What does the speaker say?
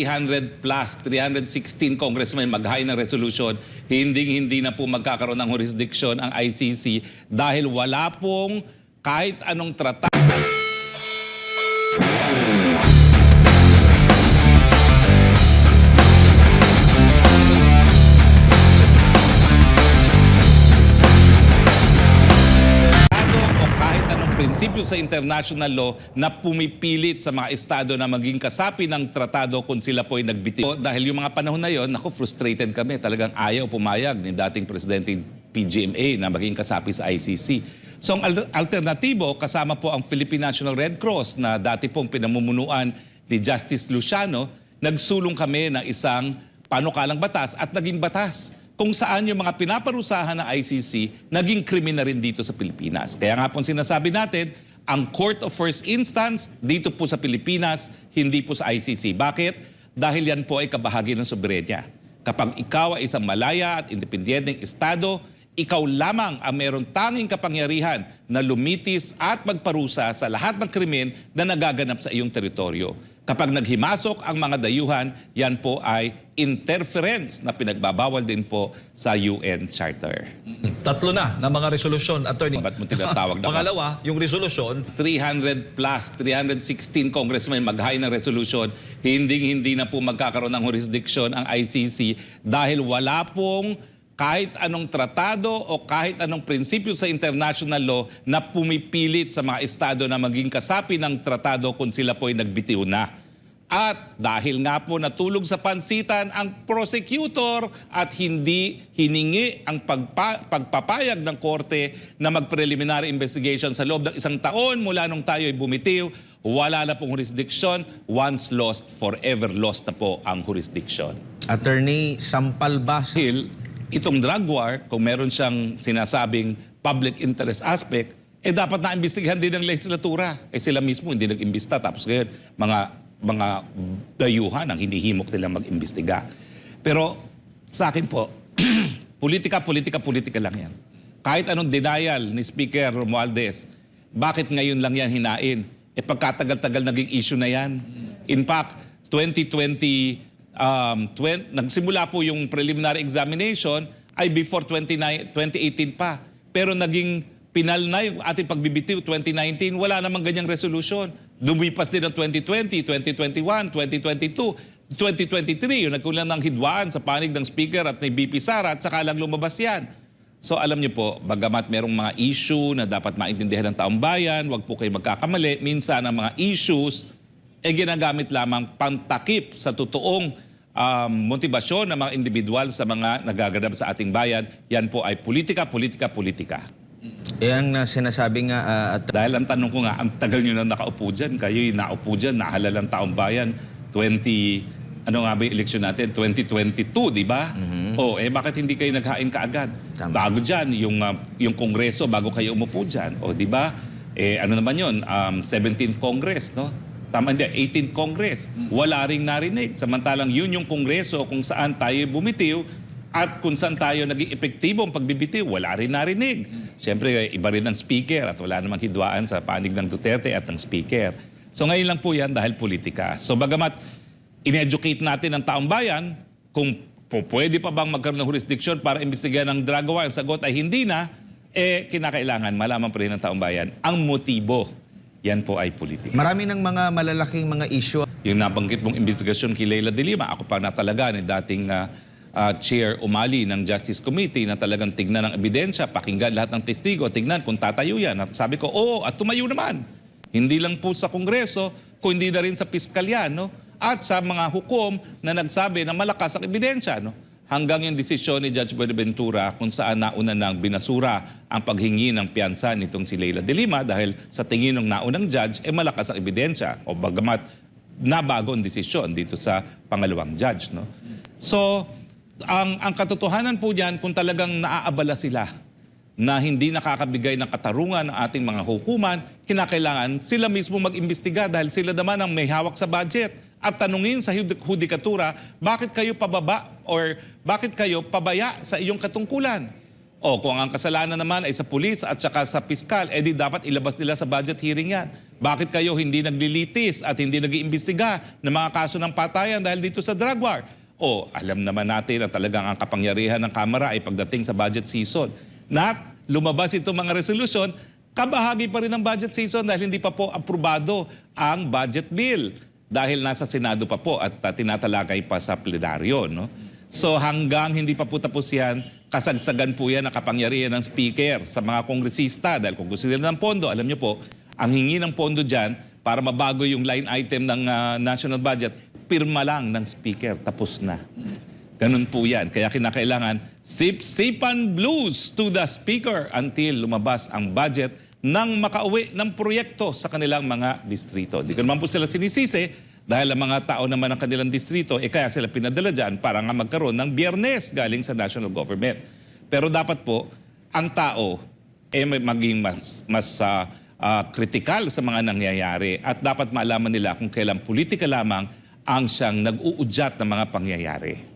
300 plus, 316 congressmen mag-hain ng resolution, hindi na po magkakaroon ng jurisdiction ang ICC dahil wala pong kahit anong tratado. Prinsipyo sa international law na pumipilit sa mga estado na maging kasapi ng tratado kung sila po ay nagbitiw. Dahil yung mga panahon na yon, frustrated kami. Talagang ayaw pumayag ni dating Presidente PGMA na maging kasapi sa ICC. So ang alternatibo, kasama po ang Philippine National Red Cross na dati pong pinamumunuan ni Justice Luciano, nagsulong kami ng isang panukalang batas at naging batas kung saan yung mga pinaparusahan ng ICC naging krimen na rin dito sa Pilipinas. Kaya nga po sinasabi natin, ang Court of First Instance dito po sa Pilipinas, hindi po sa ICC. Bakit? Dahil yan po ay kabahagi ng soberenya. Kapag ikaw ay isang malaya at independenteng estado, ikaw lamang ang meron tanging kapangyarihan na lumitis at magparusa sa lahat ng krimen na nagaganap sa iyong teritoryo. Kapag naghimasok ang mga dayuhan, yan po ay interference na pinagbabawal din po sa UN Charter. Tatlo na mga resolusyon, Attorney. Ba't mo tinatawag na? Pangalawa, yung resolusyon. 300 plus, 316 congressmen mag-hain ng resolution, hindi na po magkakaroon ng jurisdiction ang ICC dahil wala pong kahit anong tratado o kahit anong prinsipyo sa international law na pumipilit sa mga estado na maging kasapi ng tratado kung sila po ay nagbitiw na. At dahil nga po natulog sa pansitan ang prosecutor at hindi hiningi ang pagpapayag ng korte na mag-preliminary investigation sa loob ng 1 taon mula nung tayo ay bumitiw, wala na pong jurisdiction. Once lost, forever lost na po ang jurisdiction. Attorney, sampal ba? Itong drug war, kung meron siyang sinasabing public interest aspect, dapat na-imbestigahan din ng legislatura. Sila mismo hindi nag-imbista. Tapos ngayon, mga dayuhan ang hinihimok nila mag-imbestiga. Pero sa akin po, politika lang yan. Kahit anong denial ni Speaker Romualdez, bakit ngayon lang yan hinain? Pagkatagal-tagal naging issue na yan. In fact, 2020, nagsimula po yung preliminary examination ay before 2018 pa. Pero naging pinal na yung ating pagbibitiw 2019, wala namang ganyang resolution. Lumipas din ng 2020, 2021, 2022, 2023, yung nagkulang ng hidwaan sa panig ng Speaker at ni BP Sara at saka lang lumabas yan. So alam niyo po, bagamat merong mga issue na dapat maintindihan ng taong bayan, wag po kayo magkakamali, minsan ang mga issues ginagamit lamang pantakip sa totoong motibasyon ng mga individual sa mga nagaganap sa ating bayan. Yan po ay politika. Ang sinasabi nga... Dahil ang tanong ko nga, ang tagal nyo na nakaupo dyan, kayo'y naupo dyan, nahalalang taong bayan, ano nga ba yung eleksyon natin? 2022, di ba? Bakit hindi kayo naghain kaagad? Tama. Bago dyan, yung Kongreso, bago kayo umupo dyan. Di ba? Ano naman yun? 17th Congress, no? Tama, hindi, 18th Congress. Wala ring narinig. Samantalang yun yung Kongreso kung saan tayo bumitiw at kung saan tayo naging epektibo ang pagbibitiw, wala rin narinig. Siyempre, iba rin ang Speaker at wala namang hidwaan sa panig ng Duterte at ng Speaker. So ngayon lang po yan dahil politika. So bagamat in-educate natin ang taong bayan kung pwede pa bang magkaroon ng jurisdiction para imbestigahan ng drug war, ang sagot ay hindi na, kinakailangan malaman pa rin ng taong bayan ang motibo. Yan po ay politika. Marami ng mga malalaking mga issue. Yung nabanggit mong investigasyon kay Leila de Lima, ako pa natalaga ni dating Chair Umali ng Justice Committee na talagang tignan ng ebidensya, pakinggan lahat ng testigo, tignan kung tatayo yan. At sabi ko, oo, at tumayo naman. Hindi lang po sa Kongreso, kundi na rin sa piskalya, no? At sa mga hukom na nagsabi na malakas ang ebidensya, no? Hanggang yung desisyon ni Judge Buenaventura kung saan nauna nang binasura ang paghingi ng piyansa nitong si Leila de Lima dahil sa tingin ng naunang judge, malakas ang ebidensya o bagamat nabago ang desisyon dito sa pangalawang judge. No? So, ang katotohanan po diyan kung talagang naaabala sila na hindi nakakabigay ng katarungan ng ating mga hukuman, kinakailangan sila mismo mag-imbestiga dahil sila naman ang may hawak sa budget. At tanungin sa hudikatura, bakit kayo pababa or bakit kayo pabaya sa iyong katungkulan? O kung ang kasalanan naman ay sa pulis at saka sa piskal, di dapat ilabas nila sa budget hearing yan. Bakit kayo hindi naglilitis at hindi nag-iimbestiga ng mga kaso ng patayan dahil dito sa drug war? O, alam naman natin na talagang ang kapangyarihan ng Kamara ay pagdating sa budget season. Na lumabas itong mga resolusyon, kabahagi pa rin ng budget season dahil hindi pa po aprobado ang budget bill. Dahil nasa Senado pa po at tinatalakay pa sa plenaryo. No? So hanggang hindi pa po tapos yan, kasagsagan po yan ang kapangyarihan ng speaker sa mga kongresista. Dahil kung gusto nila ng pondo, alam nyo po, ang hingi ng pondo dyan para mabago yung line item ng national budget, pirma lang ng speaker, tapos na. Ganun po yan. Kaya kinakailangan sip-sipan blues to the speaker until lumabas ang budget nang makauwi ng proyekto sa kanilang mga distrito. Di ko naman po sila sinisisi dahil ang mga tao naman ng kanilang distrito, kaya sila pinadala dyan para nga magkaroon ng Biyernes galing sa national government. Pero dapat po, ang tao maging mas kritikal sa mga nangyayari at dapat malaman nila kung kailan politika lamang ang siyang nag-uudyat ng mga pangyayari.